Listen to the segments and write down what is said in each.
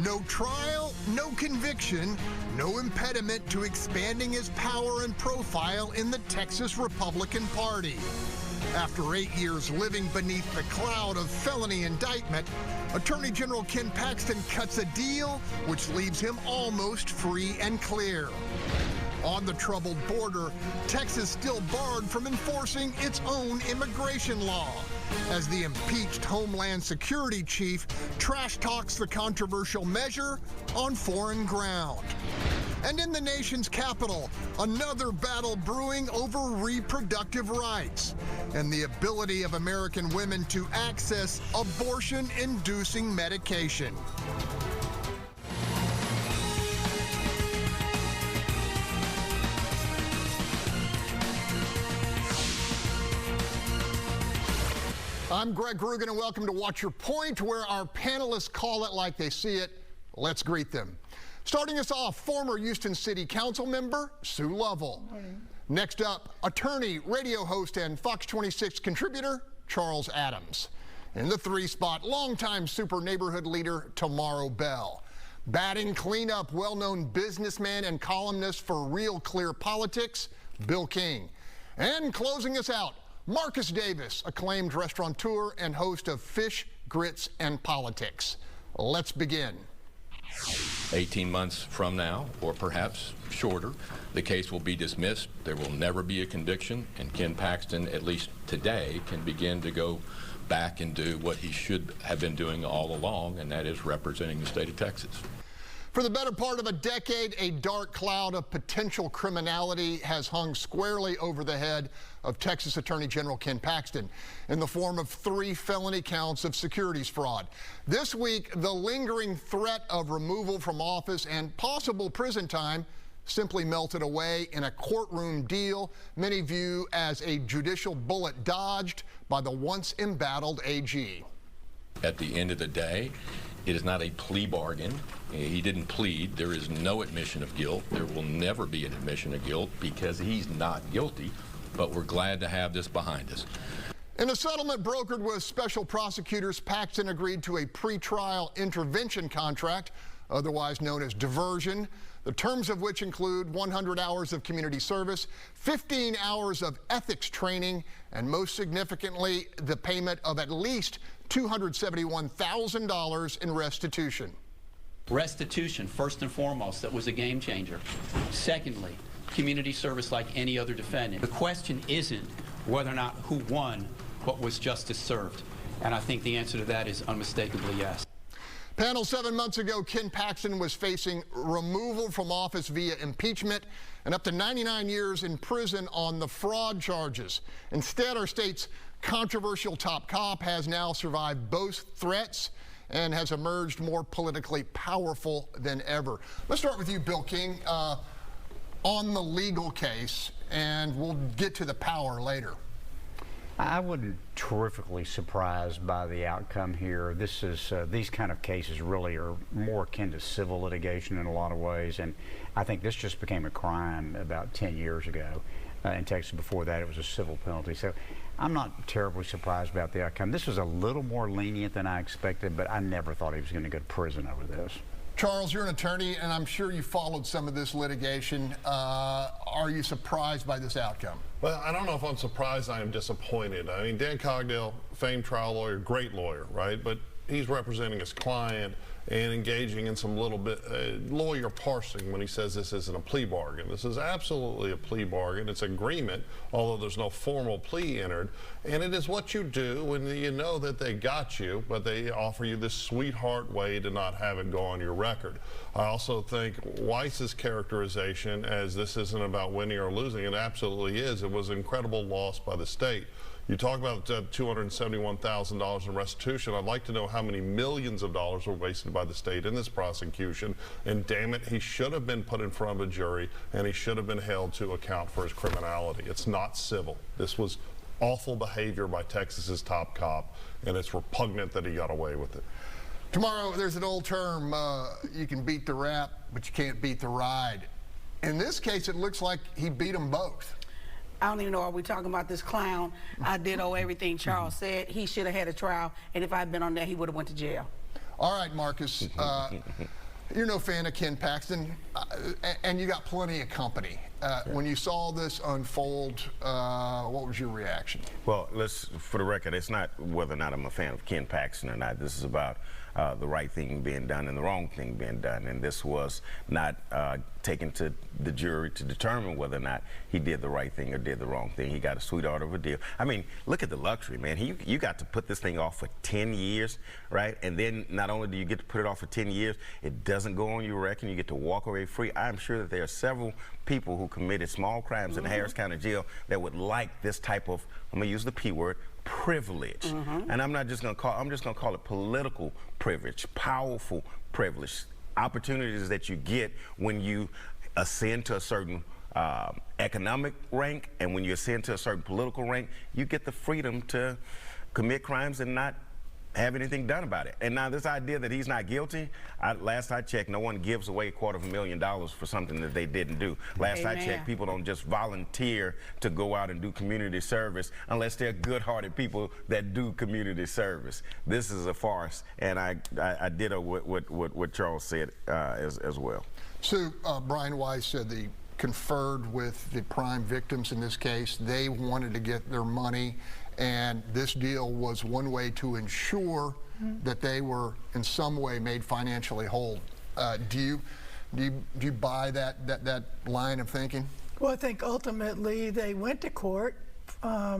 No trial, no conviction, no impediment to expanding his power and profile in the Texas Republican Party. After 8 years living beneath the cloud of felony indictment, Attorney General Ken Paxton cuts a deal which leaves him almost free and clear. On the troubled border, Texas still barred from enforcing its own immigration law, as the impeached Homeland Security chief trash talks the controversial measure on foreign ground. And in the nation's capital, another battle brewing over reproductive rights and the ability of American women to access abortion-inducing medication. I'm Greg Groogan, and welcome to Watch Your Point, where our panelists call it like they see it. Let's greet them. Starting us off, former Houston City Council member Sue Lovell. Next up, attorney, radio host, and Fox 26 contributor Charles Adams. In the 3 spot, longtime super neighborhood leader Tomaro Bell. Batting cleanup, well-known businessman and columnist for Real Clear Politics, Bill King. And closing us out, Marcus Davis, acclaimed restaurateur and host of Fish, Grits, and Politics. Let's begin. 18 months from now, or perhaps shorter, the case will be dismissed. There will never be a conviction, and Ken Paxton, at least today, can begin to go back and do what he should have been doing all along, and that is representing the state of Texas. For the better part of a decade, a dark cloud of potential criminality has hung squarely over the head of Texas Attorney General Ken Paxton in the form of 3 felony counts of securities fraud. This week, the lingering threat of removal from office and possible prison time simply melted away in a courtroom deal many view as a judicial bullet dodged by the once embattled AG. At the end of the day, it is not a plea bargain. He didn't plead. There is no admission of guilt. There will never be an admission of guilt because he's not guilty, but we're glad to have this behind us. In a settlement brokered with special prosecutors, Paxton agreed to a pretrial intervention contract, otherwise known as diversion, the terms of which include 100 hours of community service, 15 hours of ethics training, and most significantly, the payment of at least $271,000 in restitution. Restitution, first and foremost, that was a game changer. Secondly, community service like any other defendant. The question isn't whether or not who won, but was justice served. And I think the answer to that is unmistakably yes. Panel, 7 months ago, Ken Paxton was facing removal from office via impeachment and up to 99 years in prison on the fraud charges. Instead, our state's controversial top cop has now survived both threats and has emerged more politically powerful than ever. Let's start with you, Bill King, on the legal case, and we'll get to the power later. I wasn't terrifically surprised by the outcome here. This is these kind of cases really are more akin to civil litigation in a lot of ways, and I think this just became a crime about 10 years ago in Texas. Before that, it was a civil penalty. So I'm not terribly surprised about the outcome. This was a little more lenient than I expected, but I never thought he was going to go to prison over this. Charles, you're an attorney, and I'm sure you followed some of this litigation. Are you surprised by this outcome? Well, I don't know if I'm surprised. I am disappointed. I mean, Dan Cogdell, famed trial lawyer, great lawyer, right? But he's representing his client and engaging in some little bit lawyer parsing when he says this isn't a plea bargain. This is absolutely a plea bargain. It's agreement, although there's no formal plea entered. And it is what you do when you know that they got you, but they offer you this sweetheart way to not have it go on your record. I also think Weiss's characterization as this isn't about winning or losing, it absolutely is. It was an incredible loss by the state. You talk about $271,000 in restitution. I'd like to know how many millions of dollars were wasted by the state in this prosecution. And damn it, he should have been put in front of a jury, and he should have been held to account for his criminality. It's not civil. This was awful behavior by Texas's top cop, and it's repugnant that he got away with it. Tomorrow, there's an old term, you can beat the rap, but you can't beat the ride. In this case, it looks like he beat them both. I don't even know, are we talking about this clown? I ditto everything Charles said. He should have had a trial, and if I'd been on there, he would have went to jail. All right, Marcus. You're no fan of Ken Paxton, and you got plenty of company. When you saw this unfold, what was your reaction? Well, for the record, it's not whether or not I'm a fan of Ken Paxton or not. This is about the right thing being done and the wrong thing being done. And this was not taken to the jury to determine whether or not he did the right thing or did the wrong thing. He got a sweetheart of a deal. I mean, look at the luxury, man. You got to put this thing off for 10 years, right? And then not only do you get to put it off for 10 years, it doesn't go on your record. You get to walk away free. I'm sure that there are several people who committed small crimes in the Harris County Jail that would like this type of, I'm gonna use the P word, privilege. And I'm just gonna call it political privilege, powerful privilege, opportunities that you get when you ascend to a certain economic rank, and when you ascend to a certain political rank, you get the freedom to commit crimes and not have anything done about it. And now this idea that he's not guilty, last I checked, no one gives away $250,000 for something that they didn't do. Last I checked, people don't just volunteer to go out and do community service unless they're good-hearted people that do community service. This is a farce, and I ditto what Charles said as well. So Brian Weiss said they conferred with the prime victims in this case. They wanted to get their money, and this deal was one way to ensure that they were in some way made financially whole. Do you buy that line of thinking? Well, I think ultimately they went to court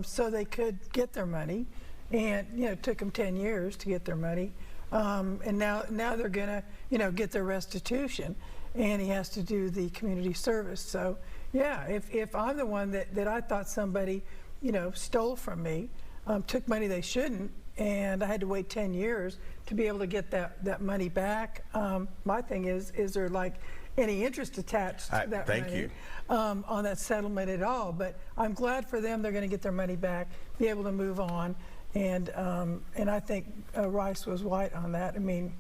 so they could get their money, and it took them 10 years to get their money, and now they're gonna get their restitution, and he has to do the community service. So yeah, if I'm the one that I thought somebody stole from me, took money they shouldn't, and I had to wait 10 years to be able to get that money back. My thing is there like any interest attached to that money on that settlement at all? But I'm glad for them. They're going to get their money back, be able to move on, and I think Rice was right on that. I mean,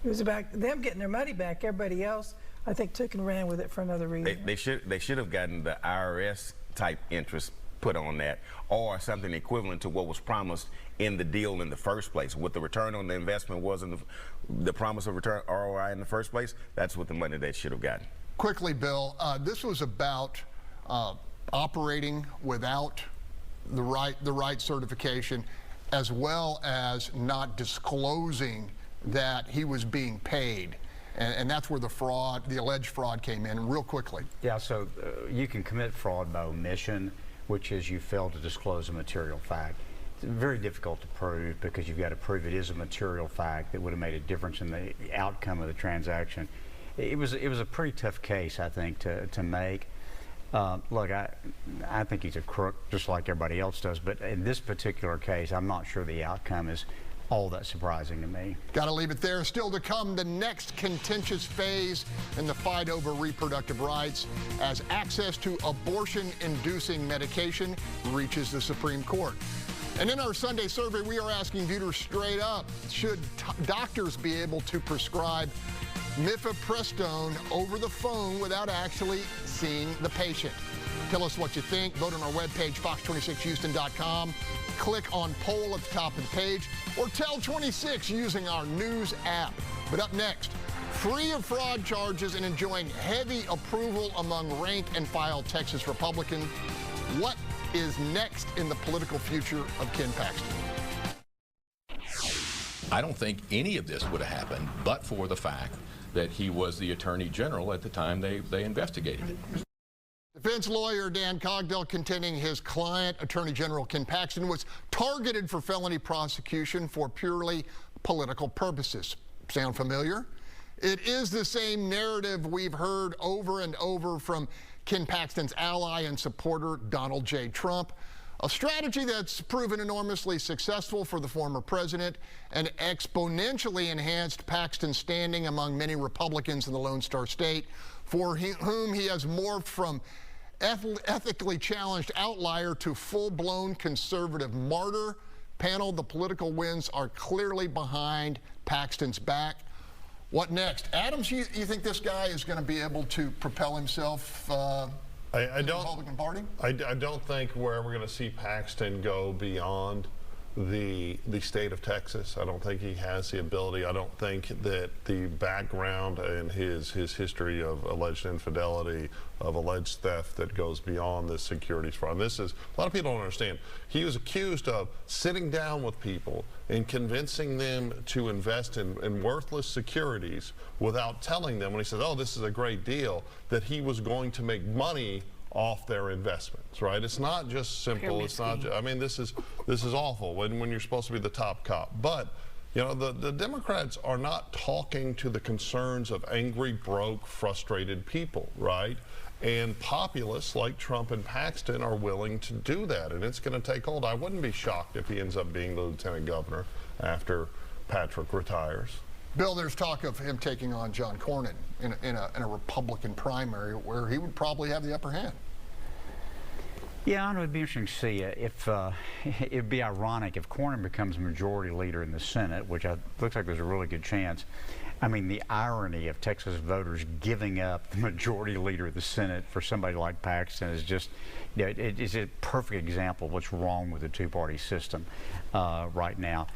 it was about them getting their money back. Everybody else, I think, took and ran with it for another reason. They should have gotten the IRS type interest put on that, or something equivalent to what was promised in the deal in the first place. What the return on the investment was in the promise of return ROI in the first place, that's what the money they should have gotten. Quickly, Bill, this was about operating without the right certification, as well as not disclosing that he was being paid. And that's where the alleged fraud came in. Real quickly. Yeah, so you can commit fraud by omission, which is you fail to disclose a material fact. It's very difficult to prove because you've got to prove it is a material fact that would have made a difference in the outcome of the transaction. It was a pretty tough case, I think, to make. Look, I think he's a crook just like everybody else does, but in this particular case, I'm not sure the outcome is all that surprising to me. Got to leave it there. Still to come, the next contentious phase in the fight over reproductive rights as access to abortion-inducing medication reaches the Supreme Court. And in our Sunday survey, we are asking voters straight up, should doctors be able to prescribe mifepristone over the phone without actually seeing the patient? Tell us what you think. Vote on our webpage, fox26houston.com. Click on poll at the top of the page, or tell 26 using our news app. But up next, free of fraud charges and enjoying heavy approval among rank and file Texas Republicans. What is next in the political future of Ken Paxton? I don't think any of this would have happened but for the fact that he was the Attorney General at the time they investigated it. Defense lawyer Dan Cogdell contending his client, Attorney General Ken Paxton, was targeted for felony prosecution for purely political purposes. Sound familiar? It is the same narrative we've heard over and over from Ken Paxton's ally and supporter, Donald J. Trump. A strategy that's proven enormously successful for the former president and exponentially enhanced Paxton's standing among many Republicans in the Lone Star State, for whom he has morphed from ethically challenged outlier to full-blown conservative martyr. Panel, the political winds are clearly behind Paxton's back. What next? Adams, you think this guy is going to be able to propel himself to the Republican Party? I don't think we're ever going to see Paxton go beyond the state of Texas. I don't think he has the ability. I don't think that the background and his history of alleged infidelity, of alleged theft that goes beyond this securities fraud. This is, a lot of people don't understand. He was accused of sitting down with people and convincing them to invest in worthless securities without telling them, when he said, oh, this is a great deal, that he was going to make money off their investments, right? It's not just simple. It's not. I mean, this is awful when you're supposed to be the top cop. But you know, the Democrats are not talking to the concerns of angry, broke, frustrated people, right? And populists like Trump and Paxton are willing to do that, and it's going to take hold. I wouldn't be shocked if he ends up being the lieutenant governor after Patrick retires. Bill, there's talk of him taking on John Cornyn in a Republican primary where he would probably have the upper hand. Yeah, it would be interesting to see if it'd be ironic if Cornyn becomes majority leader in the Senate, which looks like there's a really good chance. I mean, the irony of Texas voters giving up the majority leader of the Senate for somebody like Paxton is just, you know, it is a perfect example of what's wrong with the two-party system right now.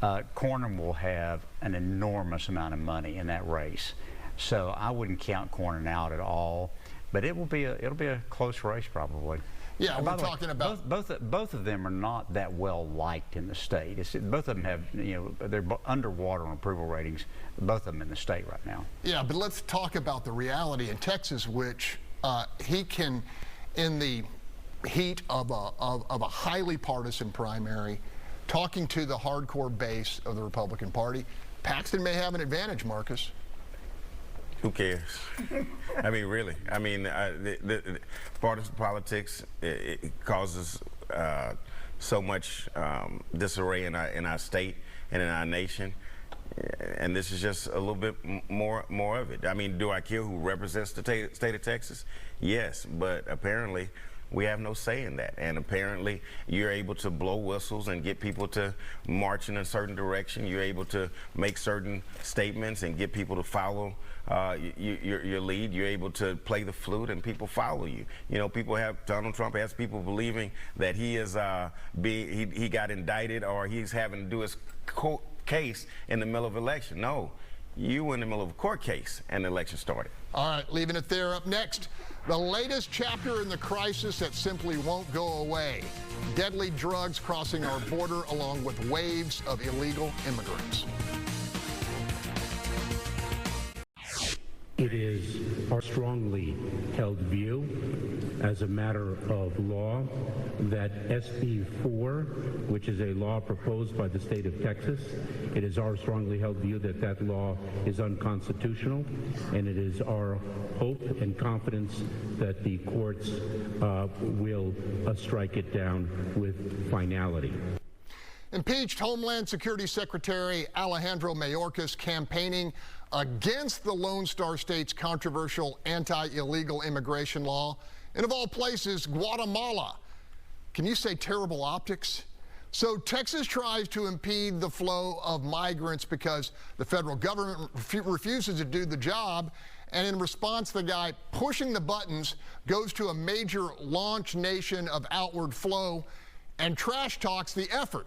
Cornyn will have an enormous amount of money in that race, so I wouldn't count Cornyn out at all. But it'll be a close race probably. Yeah, we're talking about both of them are not that well liked in the state. Both of them have, you know, they're underwater on approval ratings. Both of them in the state right now. Yeah, but let's talk about the reality in Texas, which he can, in the heat of a highly partisan primary, talking to the hardcore base of the Republican Party, Paxton may have an advantage, Marcus. Who cares? I mean, really. I mean, the partisan politics, it causes so much disarray in our state and in our nation. And this is just a little bit more of it. I mean, do I care who represents the state of Texas? Yes, but apparently we have no say in that. And apparently you're able to blow whistles and get people to march in a certain direction. You're able to make certain statements and get people to follow your lead. You're able to play the flute and people follow you. You know, Donald Trump has people believing that he is he got indicted or he's having to do his case in the middle of election. No, you were in the middle of a court case and the election started. All right, leaving it there. Up next, the latest chapter in the crisis that simply won't go away. Deadly drugs crossing our border along with waves of illegal immigrants. It is our strongly held view as a matter of law that SB 4, which is a law proposed by the state of Texas, it is our strongly held view that that law is unconstitutional, and it is our hope and confidence that the courts will strike it down with finality. Impeached Homeland Security Secretary Alejandro Mayorkas campaigning against the Lone Star State's controversial anti-illegal immigration law, and of all places, Guatemala. Can you say terrible optics? So Texas tries to impede the flow of migrants because the federal government refuses to do the job, and in response, the guy pushing the buttons goes to a major launch nation of outward flow and trash talks the effort.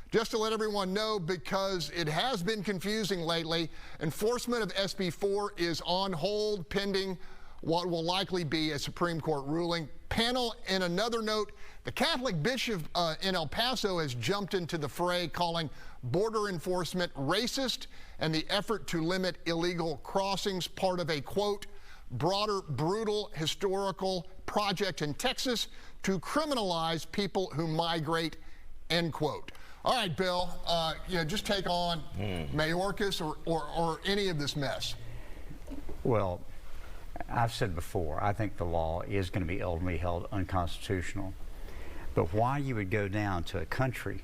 Just to let everyone know, because it has been confusing lately, enforcement of SB 4 is on hold pending what will likely be a Supreme Court ruling. Panel, in another note, the Catholic bishop in El Paso has jumped into the fray, calling border enforcement racist and the effort to limit illegal crossings part of a, quote, broader, brutal historical project in Texas to criminalize people who migrate, end quote. All right, Bill, just take on Mayorkas or any of this mess. Well, I've said before, I think the law is going to be ultimately held unconstitutional. But why you would go down to a country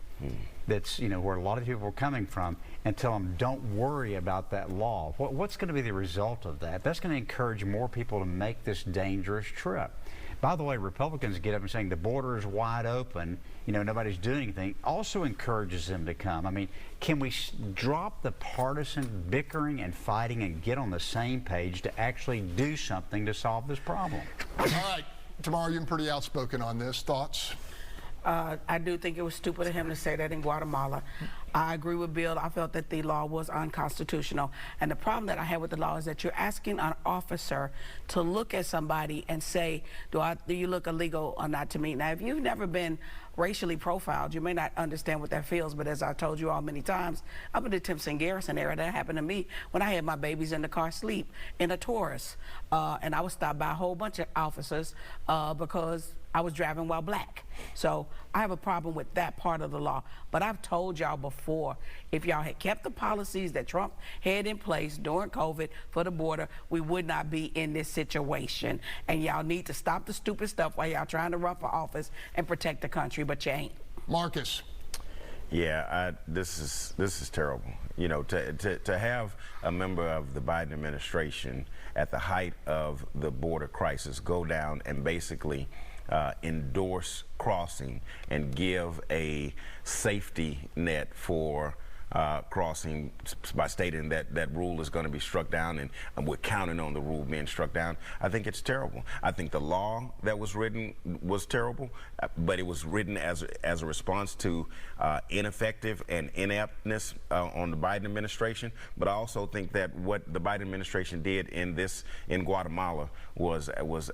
that's, where a lot of people are coming from and tell them, don't worry about that law. What's going to be the result of that? That's going to encourage more people to make this dangerous trip. By the way, Republicans get up and saying the border is wide open, nobody's doing anything, also encourages them to come. I mean, can we drop the partisan bickering and fighting and get on the same page to actually do something to solve this problem? All right, Tomaro, you've been pretty outspoken on this. Thoughts? I do think it was stupid of him to say that in Guatemala. I agree with Bill. I felt that the law was unconstitutional. And the problem that I had with the law is that you're asking an officer to look at somebody and say, do you look illegal or not to me? Now, if you've never been racially profiled, you may not understand what that feels, but as I told you all many times, up in the Timpson Garrison area, that happened to me when I had my babies in the car sleep in a Taurus. And I was stopped by a whole bunch of officers because I was driving while black. So I have a problem with that part of the law. But I've told y'all before, if y'all had kept the policies that Trump had in place during COVID for the border, we would not be in this situation. And y'all need to stop the stupid stuff while y'all trying to run for office and protect the country, but you ain't. Marcus. Yeah, this is terrible. You know, to have a member of the Biden administration at the height of the border crisis go down and basically endorse crossing and give a safety net for crossing by stating that that rule is going to be struck down, and we're counting on the rule being struck down. I think it's terrible. I think the law that was written was terrible, but it was written as a response to ineffective and ineptness on the Biden administration. But I also think that what the Biden administration did in Guatemala was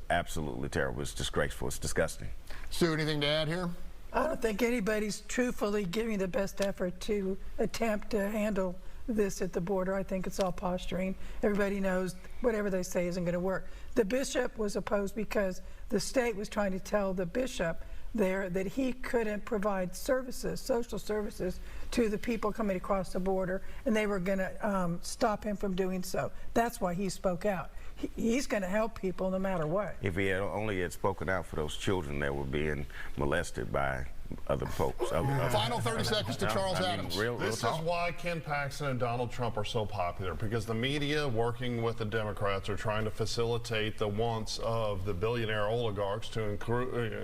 absolutely terrible. It's disgraceful. It's disgusting. Sue, anything to add here? I don't think anybody's truthfully giving the best effort to attempt to handle this at the border. I think it's all posturing. Everybody knows whatever they say isn't going to work. The bishop was opposed because the state was trying to tell the bishop there that he couldn't provide services, social services, to the people coming across the border, and they were going to stop him from doing so. That's why he spoke out. He's going to help people no matter what. If he had only spoken out for those children that were being molested by other folks. Final 30 seconds to Charles Adams. This is why Ken Paxton and Donald Trump are so popular, because the media, working with the Democrats, are trying to facilitate the wants of the billionaire oligarchs to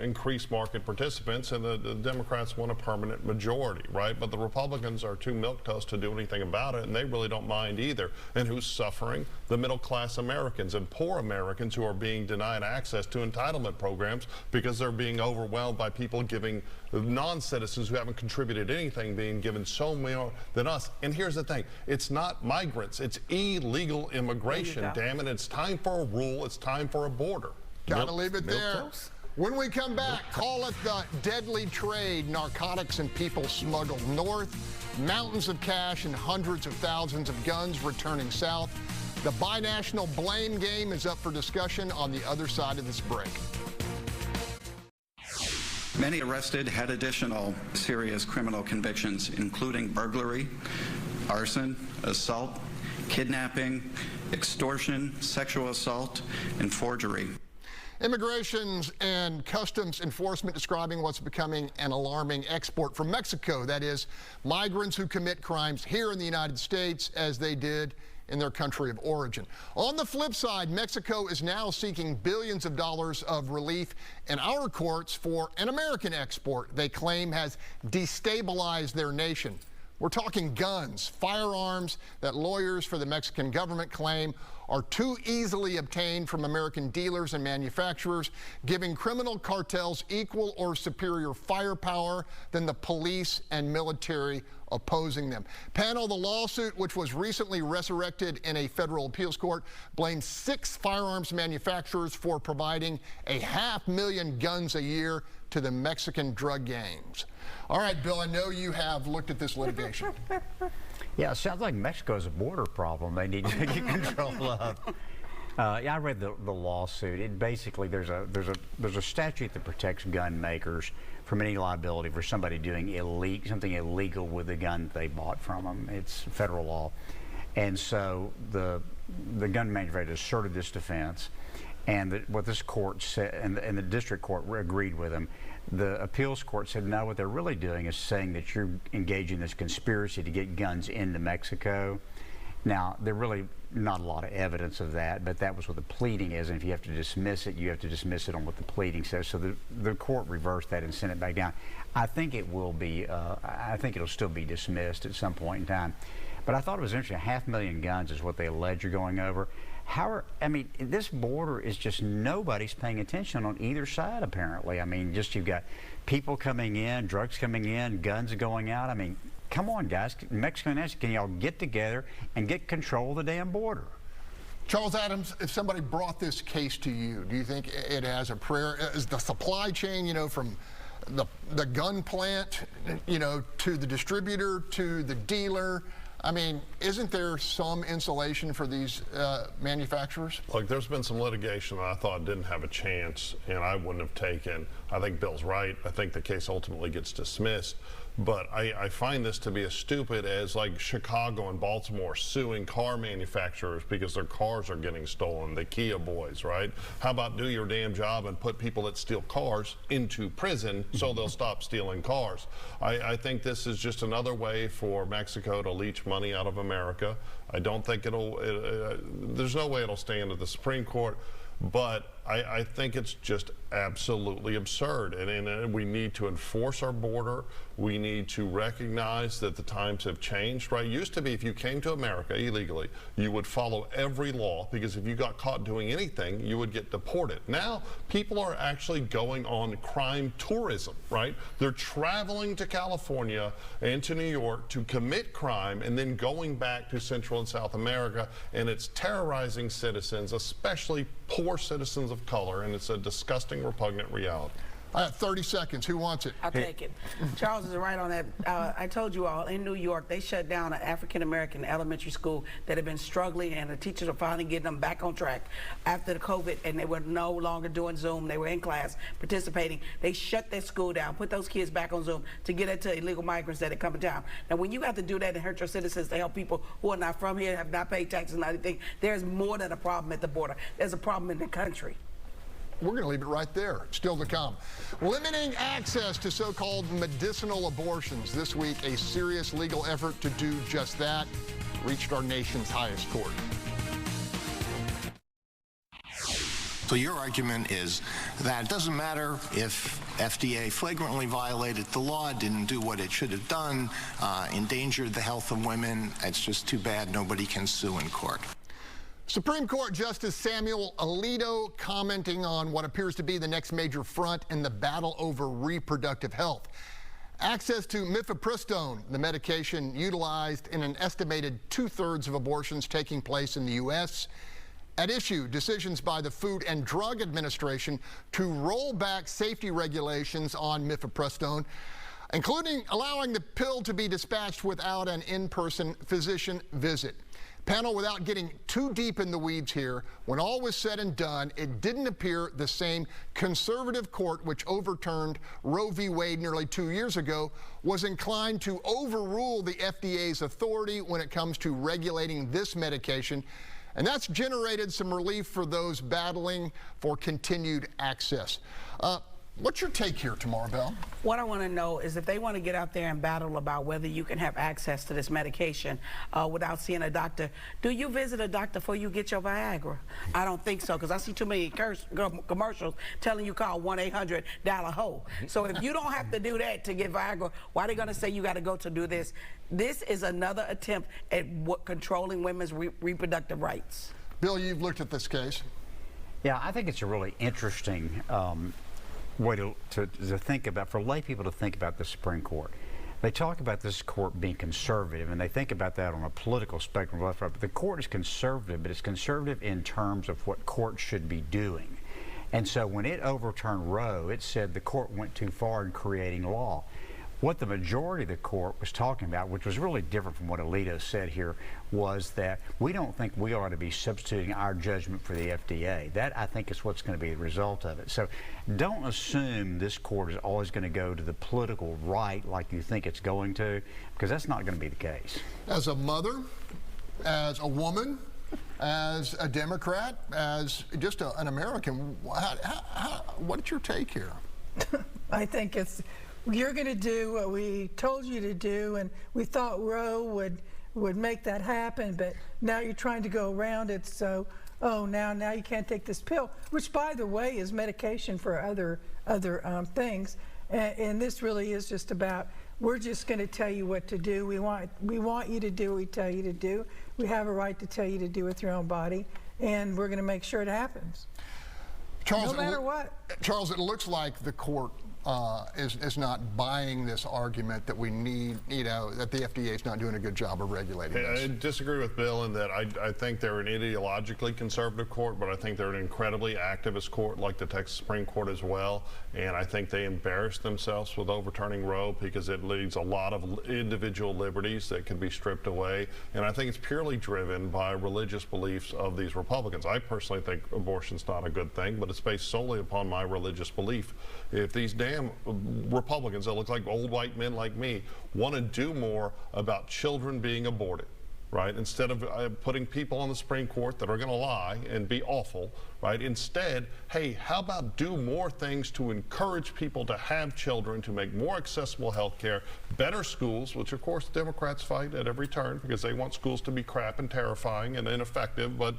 increase market participants, and the Democrats want a permanent majority, right? But the Republicans are too milquetoast to do anything about it, and they really don't mind either. And who's suffering? The middle-class Americans and poor Americans who are being denied access to entitlement programs because they're being overwhelmed by people giving non-citizens who haven't contributed anything being given so more than us. And here's the thing, it's not migrants, it's illegal immigration. Damn it, it's time for a rule, it's time for a border. Gotta leave it there. When we come back, call it the deadly trade narcotics and people smuggled north, mountains of cash and hundreds of thousands of guns returning south. The binational blame game is up for discussion on the other side of this break. Many arrested had additional serious criminal convictions, including burglary, arson, assault, kidnapping, extortion, sexual assault, and forgery. Immigration and Customs Enforcement describing what's becoming an alarming export from Mexico. That is, migrants who commit crimes here in the United States as they did in their country of origin. On the flip side, Mexico is now seeking billions of dollars of relief in our courts for an American export they claim has destabilized their nation. We're talking guns, firearms that lawyers for the Mexican government claim are too easily obtained from American dealers and manufacturers, giving criminal cartels equal or superior firepower than the police and military opposing them. Panel, the lawsuit, which was recently resurrected in a federal appeals court, blames 6 firearms manufacturers for providing 500,000 guns a year to the Mexican drug gangs. All right, Bill, I know you have looked at this litigation. Yeah, it sounds like Mexico is a border problem they need to get control of. Yeah, I read the lawsuit. It basically there's a statute that protects gun makers from any liability for somebody doing something illegal with the gun they bought from them. It's federal law, and so the gun manufacturer asserted this defense, and what this court said, and the district court agreed with them. The appeals court said, no, what they're really doing is saying that you're engaging in this conspiracy to get guns into Mexico. Now, there's really not a lot of evidence of that, but that was what the pleading is, and if you have to dismiss it, you have to dismiss it on what the pleading says. So the court reversed that and sent it back down. I think it will be, I think it'll still be dismissed at some point in time. But I thought it was interesting, 500,000 guns is what they allege are going over. I mean, this border is just nobody's paying attention on either side, apparently. I mean, just you've got people coming in, drugs coming in, guns going out. I mean, come on, guys. Mexico and Mexico, can y'all get together and get control of the damn border? Charles Adams, if somebody brought this case to you, do you think it has a prayer? Is the supply chain, you know, from the gun plant, you know, to the distributor, to the dealer, I mean, isn't there some insulation for these manufacturers? Look, there's been some litigation that I thought didn't have a chance and I wouldn't have taken. I think Bill's right. I think the case ultimately gets dismissed. But I find this to be as stupid as like Chicago and Baltimore suing car manufacturers because their cars are getting stolen, the Kia boys, right? How about do your damn job and put people that steal cars into prison so they'll stop stealing cars? I think this is just another way for Mexico to leech money out of America. I don't think there's no way it'll stand at the Supreme Court. But I think it's just absolutely absurd. And we need to enforce our border. We need to recognize that the times have changed, right? It used to be if you came to America illegally, you would follow every law, because if you got caught doing anything, you would get deported. Now, people are actually going on crime tourism, right? They're traveling to California and to New York to commit crime and then going back to Central and South America, and it's terrorizing citizens, especially poor citizens of color, and it's a disgusting, repugnant reality. I have 30 seconds. Who wants it? I'll take it. Charles is right on that. I told you all, in New York, they shut down an African-American elementary school that had been struggling, and the teachers are finally getting them back on track after the COVID, and they were no longer doing Zoom. They were in class participating. They shut their school down, put those kids back on Zoom to get it to illegal migrants that had come in town. Now, when you have to do that and hurt your citizens to help people who are not from here, have not paid taxes and anything, there's more than a problem at the border. There's a problem in the country. We're going to leave it right there. Still to come. Limiting access to so-called medicinal abortions. This week, a serious legal effort to do just that reached our nation's highest court. So your argument is that it doesn't matter if FDA flagrantly violated the law, didn't do what it should have done, endangered the health of women. It's just too bad nobody can sue in court. Supreme Court Justice Samuel Alito commenting on what appears to be the next major front in the battle over reproductive health. Access to mifepristone, the medication utilized in an estimated 2/3 of abortions taking place in the U.S. At issue, decisions by the Food and Drug Administration to roll back safety regulations on mifepristone, including allowing the pill to be dispatched without an in-person physician visit. Panel, without getting too deep in the weeds here, when all was said and done, it didn't appear the same conservative court which overturned Roe v. Wade nearly 2 years ago was inclined to overrule the FDA's authority when it comes to regulating this medication. And that's generated some relief for those battling for continued access. What's your take here, Tomaro Bell? What I want to know is if they want to get out there and battle about whether you can have access to this medication without seeing a doctor, do you visit a doctor before you get your Viagra? I don't think so, because I see too many commercials telling you call 1-800-DIAL-A-HOE. So if you don't have to do that to get Viagra, why are they going to say you got to go to do this? This is another attempt at controlling women's reproductive rights. Bill, you've looked at this case. Yeah, I think it's a really interesting way to think about, for lay people to think about the Supreme Court. They talk about this court being conservative, and they think about that on a political spectrum, left, right. But the court is conservative, but it's conservative in terms of what courts should be doing. And so when it overturned Roe, it said the court went too far in creating law. What the majority of the court was talking about, which was really different from what Alito said here, was that we don't think we ought to be substituting our judgment for the FDA. That, I think, is what's going to be the result of it. So don't assume this court is always going to go to the political right like you think it's going to, because that's not going to be the case. As a mother, as a woman, as a Democrat, as just an American, what's your take here? I think you're going to do what we told you to do, and we thought Roe would make that happen, but now you're trying to go around it. So, now you can't take this pill, which, by the way, is medication for other things. And this really is just about, we're just going to tell you what to do. We want you to do what we tell you to do. We have a right to tell you to do with your own body, and we're going to make sure it happens. Charles, no matter what. Charles, it looks like the court is not buying this argument that we need, that the FDA is not doing a good job of regulating this. I disagree with Bill in that I think they're an ideologically conservative court, but I think they're an incredibly activist court like the Texas Supreme Court as well. And I think they embarrassed themselves with overturning Roe because it leaves a lot of individual liberties that can be stripped away. And I think it's purely driven by religious beliefs of these Republicans. I personally think abortion's not a good thing, but it's based solely upon my religious belief. If these damn Republicans that look like old white men like me want to do more about children being aborted, right? Instead of putting people on the Supreme Court that are going to lie and be awful, right? Instead, hey, how about do more things to encourage people to have children, to make more accessible health care, better schools, which of course Democrats fight at every turn because they want schools to be crap and terrifying and ineffective, but,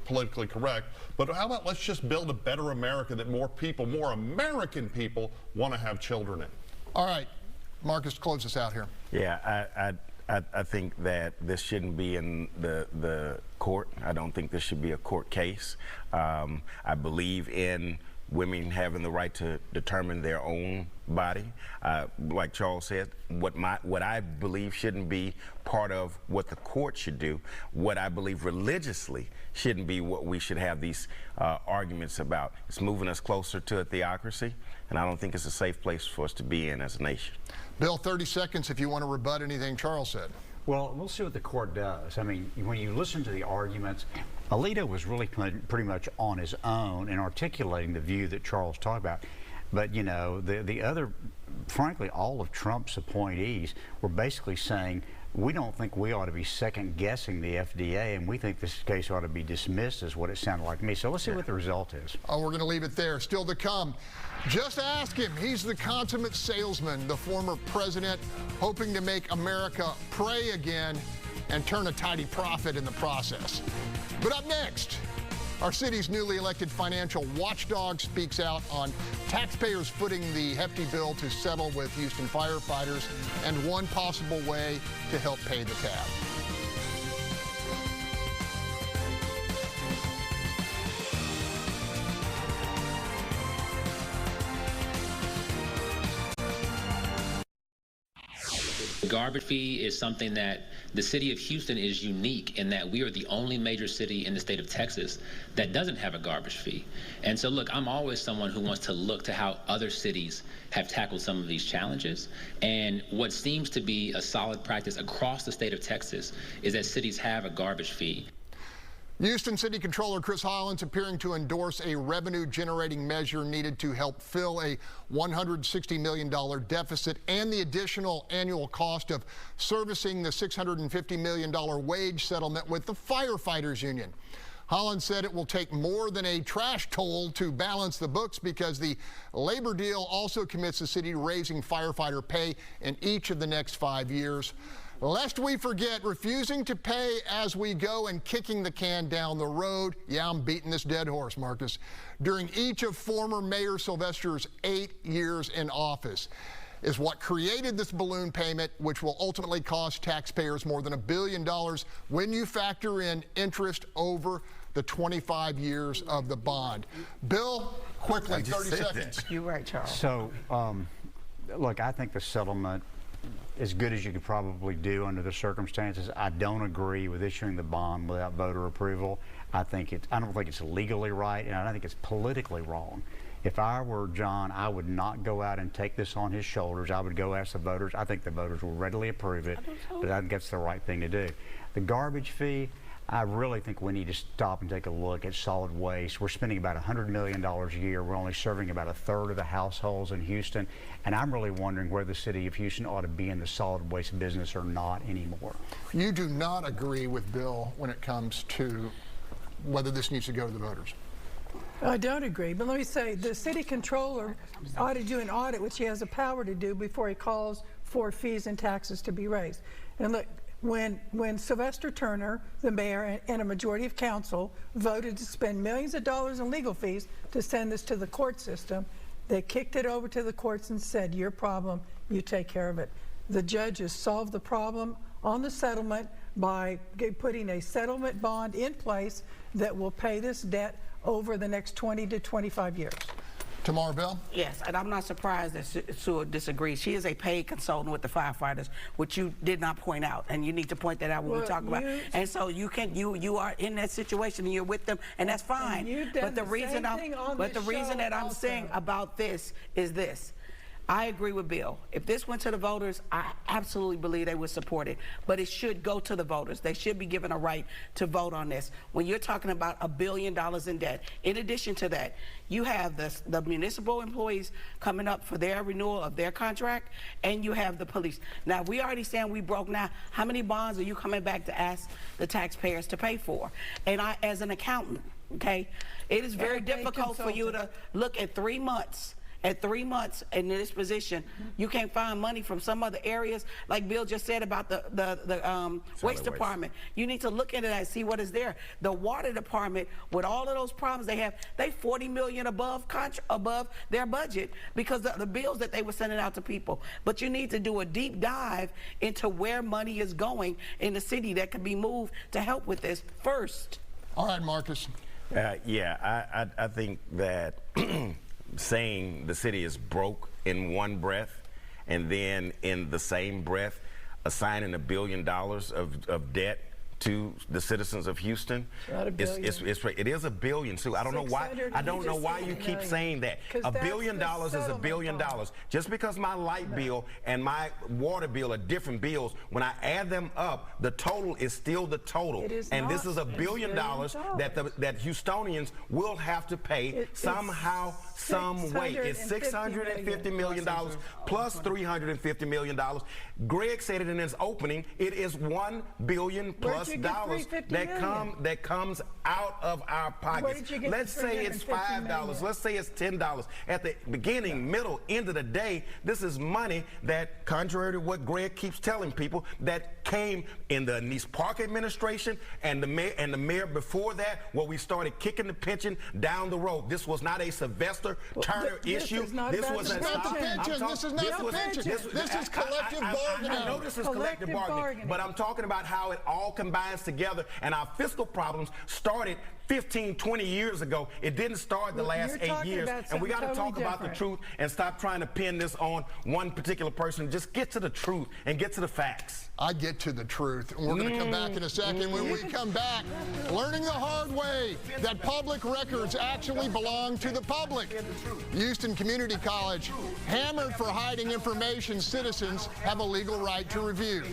politically correct. But how about let's just build a better America that more people, more American people, want to have children in? All right, Marcus, close us out here. Yeah, I think that this shouldn't be in the court. I don't think this should be a court case. I believe in women having the right to determine their own body. Like Charles said, what I believe shouldn't be part of what the court should do. What I believe religiously shouldn't be what we should have these arguments about. It's moving us closer to a theocracy, and I don't think it's a safe place for us to be in as a nation. Bill, 30 seconds if you want to rebut anything Charles said. Well, we'll see what the court does. I mean, when you listen to the arguments, Alito was really pretty much on his own in articulating the view that Charles talked about. But, the other, frankly, all of Trump's appointees were basically saying, we don't think we ought to be second-guessing the FDA, and we think this case ought to be dismissed, is what it sounded like to me. So let's see what the result is. Oh, we're going to leave it there. Still to come. Just ask him. He's the consummate salesman, the former president, hoping to make America pray again and turn a tidy profit in the process. But up next, our city's newly elected financial watchdog speaks out on taxpayers footing the hefty bill to settle with Houston firefighters and one possible way to help pay the tab. The garbage fee is something that the city of Houston is unique in that we are the only major city in the state of Texas that doesn't have a garbage fee. And so, look, I'm always someone who wants to look to how other cities have tackled some of these challenges. And what seems to be a solid practice across the state of Texas is that cities have a garbage fee. Houston City Controller Chris Hollins appearing to endorse a revenue-generating measure needed to help fill a $160 million deficit and the additional annual cost of servicing the $650 million wage settlement with the firefighters union. Hollins said it will take more than a trash toll to balance the books because the labor deal also commits the city to raising firefighter pay in each of the next 5 years. Lest we forget, refusing to pay as we go and kicking the can down the road. Yeah, I'm beating this dead horse, Marcus. During each of former Mayor Sylvester's 8 years in office is what created this balloon payment, which will ultimately cost taxpayers more than $1 billion when you factor in interest over the 25 years of the bond. Bill, quickly, 30 seconds. You're right, Charles. So, look, I think the settlement as good as you could probably do under the circumstances. I don't agree with issuing the bond without voter approval. I don't think it's legally right, and I don't think it's politically wrong. If I were John, I would not go out and take this on his shoulders. I would go ask the voters. I think the voters will readily approve it, but I think that's the right thing to do. The garbage fee, I really think we need to stop and take a look at solid waste. We're spending about $100 million a year. We're only serving about a third of the households in Houston. And I'm really wondering where the city of Houston ought to be in the solid waste business or not anymore. You do not agree with Bill when it comes to whether this needs to go to the voters. I don't agree, but let me say the city controller ought to do an audit, which he has the power to do before he calls for fees and taxes to be raised. And look, when Sylvester Turner, the mayor, and a majority of council voted to spend millions of dollars in legal fees to send this to the court system, they kicked it over to the courts and said, your problem, you take care of it. The judges solved the problem on the settlement by putting a settlement bond in place that will pay this debt over the next 20 to 25 years. Tomaro Bell? Yes, and I'm not surprised that Sue disagrees. She is a paid consultant with the firefighters, which you did not point out, and you need to point that out when we talk about. And so you are in that situation and you're with them, and that's fine. But the reason that I'm saying about this is this. I agree with Bill. If this went to the voters, I absolutely believe they would support it. But it should go to the voters. They should be given a right to vote on this. When you're talking about $1 billion in debt, in addition to that, you have the municipal employees coming up for their renewal of their contract, and you have the police. Now, we already saying we broke now. How many bonds are you coming back to ask the taxpayers to pay for? And I, as an accountant, okay, it is very difficult for you to look at 3 months. At 3 months in this position, you can't find money from some other areas, like Bill just said about the waste department. You need to look into that and see what is there. The water department, with all of those problems they have, they $40 million above their budget because of the bills that they were sending out to people. But you need to do a deep dive into where money is going in the city that could be moved to help with this first. All right, Marcus. Yeah, I think that saying the city is broke in one breath and then in the same breath assigning $1 billion of debt to the citizens of Houston. Not $1 billion. It is $1 billion, Sue. I don't know why you keep saying that. $1 billion is $1 billion. Just because my light bill and my water bill are different bills, when I add them up, the total is still the total. And this is $1 billion that Houstonians will have to pay somehow, some way. It's $650 million plus $350 million. Greg said it in his opening. It is $1 billion plus dollars that comes out of our pockets. Let's say it's $5. Let's say it's $10. At the beginning, middle, end of the day, this is money that, contrary to what Greg keeps telling people, that came in the Nice Park administration and the mayor before that, where we started kicking the pension down the road. This was not a Sylvester Turner issue. This is not the pension. This is not the pension. This is collective bargaining. I know this is collective bargaining, but I'm talking about how it all combines together, and our fiscal problems started 15, 20 years ago. It didn't start the last 8 years. And we got to talk about the truth and stop trying to pin this on one particular person. Just get to the truth and get to the facts. I get to the truth. And we're going to come back in a second. When we come back, learning the hard way that public records actually belong to the public. Houston Community College, hammered for hiding information citizens have a legal right to review.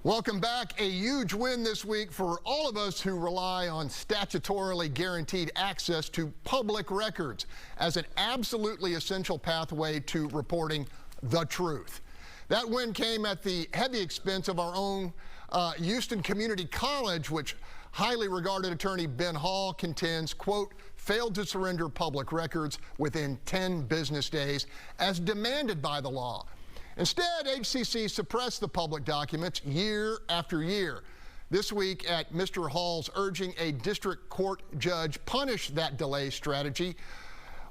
Welcome back. A huge win this week for all of us who rely on statutorily guaranteed access to public records as an absolutely essential pathway to reporting the truth. That win came at the heavy expense of our own Houston Community College, which highly regarded attorney Ben Hall contends, quote, failed to surrender public records within 10 business days as demanded by the law. Instead, HCC suppressed the public documents year after year. This week, at Mr. Hall's urging, a district court judge punish that delay strategy,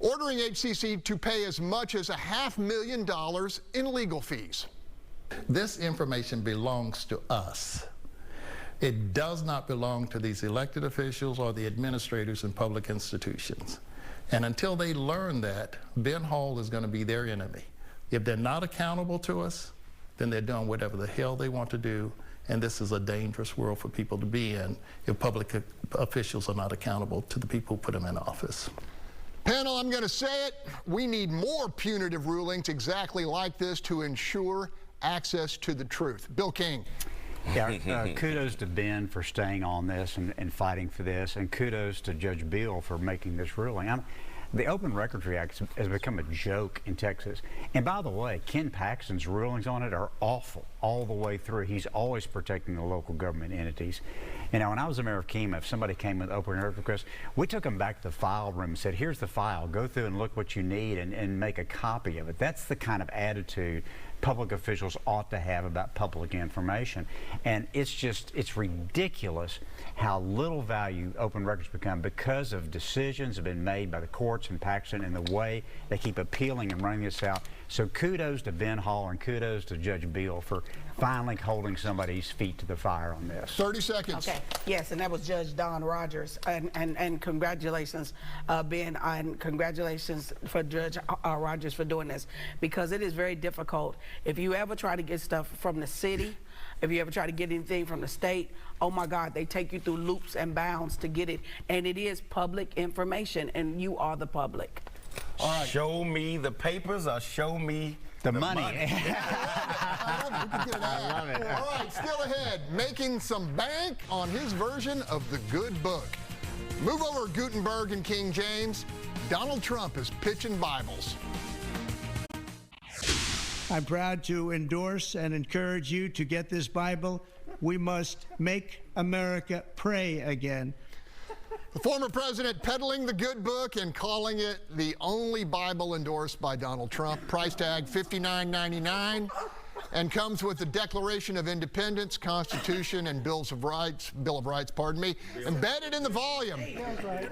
ordering HCC to pay as much as $500,000 in legal fees. This information belongs to us. It does not belong to these elected officials or the administrators in public institutions. And until they learn that, Ben Hall is going to be their enemy. If they're not accountable to us, then they're doing whatever the hell they want to do, and this is a dangerous world for people to be in if public officials are not accountable to the people who put them in office. Panel, I'm going to say it. We need more punitive rulings exactly like this to ensure access to the truth. Bill King. Yeah, kudos to Ben for staying on this and fighting for this, and kudos to Judge Bill for making this ruling. The Open Records Act has become a joke in Texas. And by the way, Ken Paxton's rulings on it are awful all the way through. He's always protecting the local government entities. You know, when I was the mayor of Kemah, if somebody came with open record requests, we took them back to the file room and said, here's the file, go through and look what you need and make a copy of it. That's the kind of attitude public officials ought to have about public information. And it's ridiculous how little value open records become because of decisions have been made by the courts and Paxton and the way they keep appealing and running this out. So kudos to Ben Hall and kudos to Judge Beal for finally holding somebody's feet to the fire on this. 30 seconds. Okay, yes, and that was Judge Don Rogers, and congratulations, Ben, and congratulations for Judge Rogers for doing this, because it is very difficult. If you ever try to get stuff from the city, if you ever try to get anything from the state, oh my God, they take you through loops and bounds to get it, and it is public information, and you are the public. All right. Show me the papers or show me the money. I love it. All right, still ahead, making some bank on his version of the good book. Move over Gutenberg and King James. Donald Trump is pitching Bibles. I'm proud to endorse and encourage you to get this Bible. We must make America pray again. The former president peddling the good book and calling it the only Bible endorsed by Donald Trump. Price tag $59.99, and comes with the Declaration of Independence, Constitution, and Bill of Rights, embedded in the volume.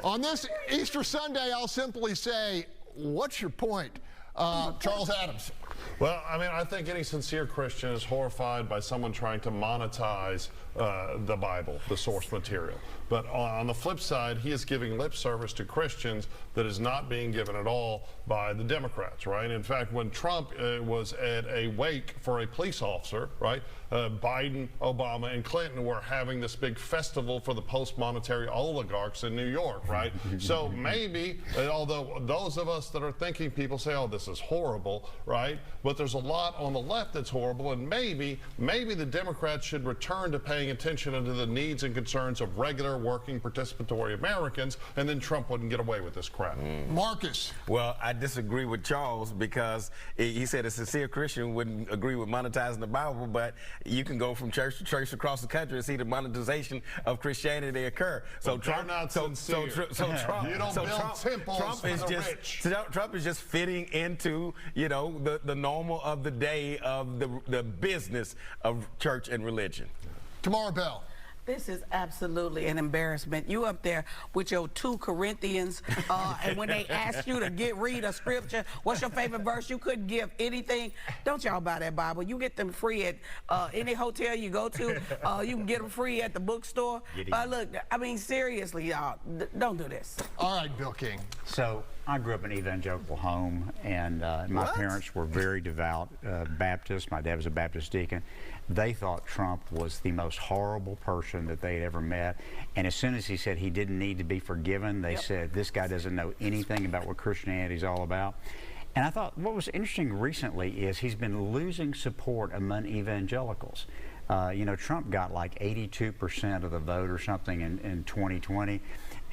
On this Easter Sunday, I'll simply say, what's your point? Charles Adams. Well, I mean, I think any sincere Christian is horrified by someone trying to monetize the Bible, the source material. But on the flip side, he is giving lip service to Christians that is not being given at all by the Democrats, right? In fact, when Trump was at a wake for a police officer, right, Biden, Obama, and Clinton were having this big festival for the post-monetary oligarchs in New York, right? So maybe, although those of us that are thinking, people say, oh, this is horrible, right? But there's a lot on the left that's horrible, and maybe the Democrats should return to paying attention to the needs and concerns of regular working participatory Americans, and then Trump wouldn't get away with this crap. Marcus. Well, I disagree with Charles, because he said a sincere Christian wouldn't agree with monetizing the Bible, but you can go from church to church across the country and see the monetization of Christianity occur. So Trump, Trump is just fitting into, you know, the normal of the day of the business of church and religion. Tomaro Bell. This is absolutely an embarrassment. You up there with your 2 Corinthians, and when they ask you to read a scripture, what's your favorite verse? You couldn't give anything. Don't y'all buy that Bible. You get them free at any hotel you go to. You can get them free at the bookstore. Look, I mean, seriously, y'all, don't do this. All right, Bill King. So I grew up in an evangelical home, and my parents were very devout Baptists. My dad was a Baptist deacon. They thought Trump was the most horrible person that they had ever met. And as soon as he said he didn't need to be forgiven, they said, this guy doesn't know anything about what Christianity is all about. And I thought what was interesting recently is he's been losing support among evangelicals. You know, Trump got like 82% of the vote or something in 2020,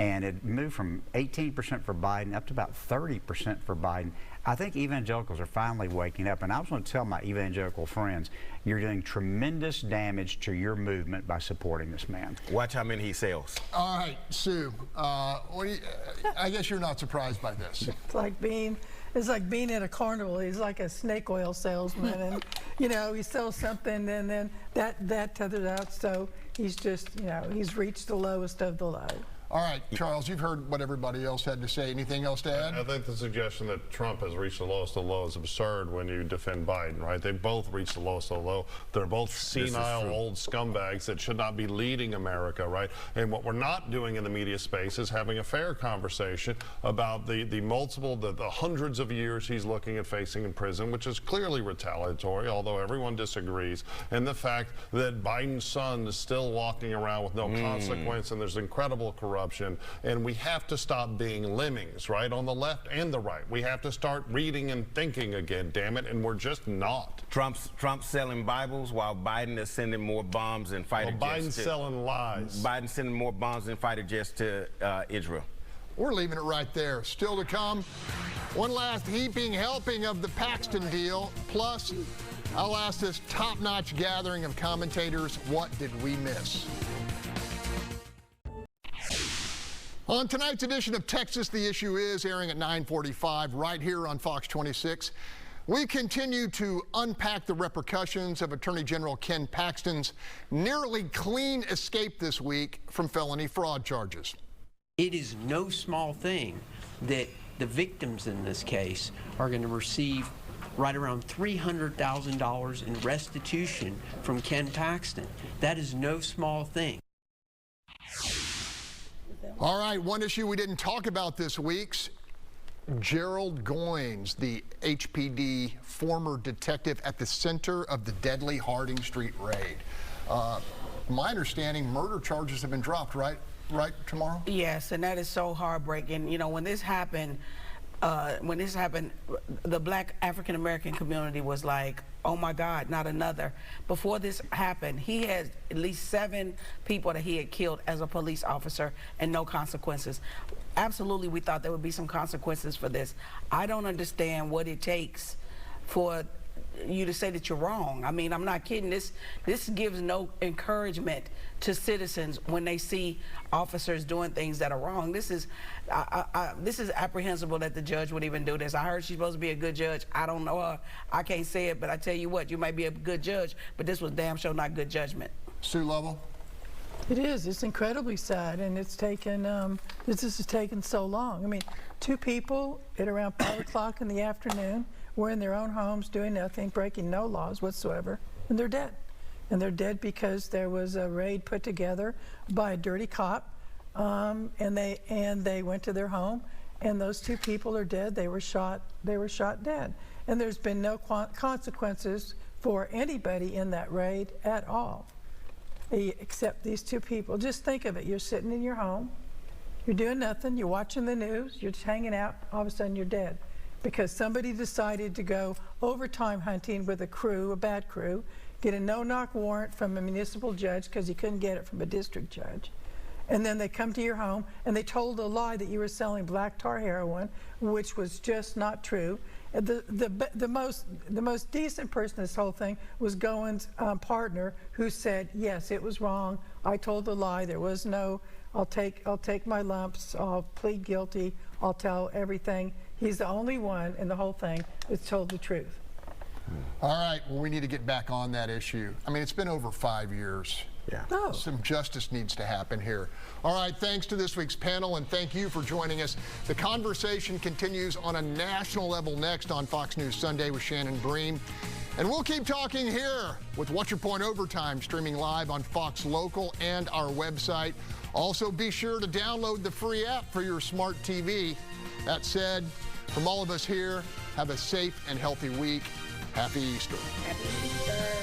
and it moved from 18% for Biden up to about 30% for Biden. I think evangelicals are finally waking up, and I was going to tell my evangelical friends, you're doing tremendous damage to your movement by supporting this man. Watch how many he sells. All right, Sue, I guess you're not surprised by this. It's like being at a carnival. He's like a snake oil salesman, and you know, he sells something, and then that tethers out. So he's just, you know, he's reached the lowest of the low. All right, Charles, you've heard what everybody else had to say. Anything else to add? I think the suggestion that Trump has reached the lowest of the low is absurd when you defend Biden, right? They both reached the lowest of the low. They're both senile old scumbags that should not be leading America, right? And what we're not doing in the media space is having a fair conversation about the hundreds of years he's looking at facing in prison, which is clearly retaliatory, although everyone disagrees, and the fact that Biden's son is still walking around with no consequence, and there's incredible corruption. And we have to stop being lemmings, right, on the left and the right. We have to start reading and thinking again, damn it, and we're just not. Trump's selling Bibles while Biden is sending more bombs and fighter jets. Biden's selling lies. Biden's sending more bombs and fighter jets to Israel. We're leaving it right there. Still to come, one last heaping helping of the Paxton deal. Plus, I'll ask this top-notch gathering of commentators, what did we miss? On tonight's edition of Texas, The Issue Is, airing at 9:45 right here on Fox 26. We continue to unpack the repercussions of Attorney General Ken Paxton's nearly clean escape this week from felony fraud charges. It is no small thing that the victims in this case are going to receive right around $300,000 in restitution from Ken Paxton. That is no small thing. All right, one issue we didn't talk about this week's Gerald Goins, the HPD former detective at the center of the deadly Harding Street raid. My understanding, murder charges have been dropped, right, Tomaro? Yes, and that is so heartbreaking. You know, when this happened, the black African-American community was like, oh my God, not another. Before this happened, he had at least 7 people that he had killed as a police officer and no consequences. Absolutely, we thought there would be some consequences for this. I don't understand what it takes for you to say that you're wrong. I mean, I'm not kidding. This gives no encouragement to citizens when they see officers doing things that are wrong. This is apprehensible that the judge would even do this. I heard she's supposed to be a good judge. I don't know her. I can't say it, but I tell you what, you might be a good judge, but this was damn sure not good judgment. Sue Lovell? It is. It's incredibly sad, and it's taken, this has taken so long. I mean, 2 people at around 5 o'clock in the afternoon were in their own homes doing nothing, breaking no laws whatsoever, and they're dead. And they're dead because there was a raid put together by a dirty cop, and they went to their home, and those 2 people are dead. They were shot dead. And there's been no consequences for anybody in that raid at all, except these 2 people. Just think of it. You're sitting in your home, you're doing nothing, you're watching the news, you're just hanging out, all of a sudden you're dead. Because somebody decided to go overtime hunting with a crew, a bad crew, get a no-knock warrant from a municipal judge because he couldn't get it from a district judge. And then they come to your home and they told a lie that you were selling black tar heroin, which was just not true. The most decent person in this whole thing was Goins' partner, who said, yes, it was wrong. I told the lie. There was no, I'll take my lumps. I'll plead guilty. I'll tell everything. He's the only one in the whole thing that's told the truth. All right, well, we need to get back on that issue. I mean, it's been over 5 years. Yeah. Oh. Some justice needs to happen here. All right, thanks to this week's panel, and thank you for joining us. The conversation continues on a national level next on Fox News Sunday with Shannon Bream. And we'll keep talking here with What's Your Point Overtime, streaming live on Fox Local and our website. Also, be sure to download the free app for your smart TV. That said, from all of us here, have a safe and healthy week. Happy Easter. Happy Easter.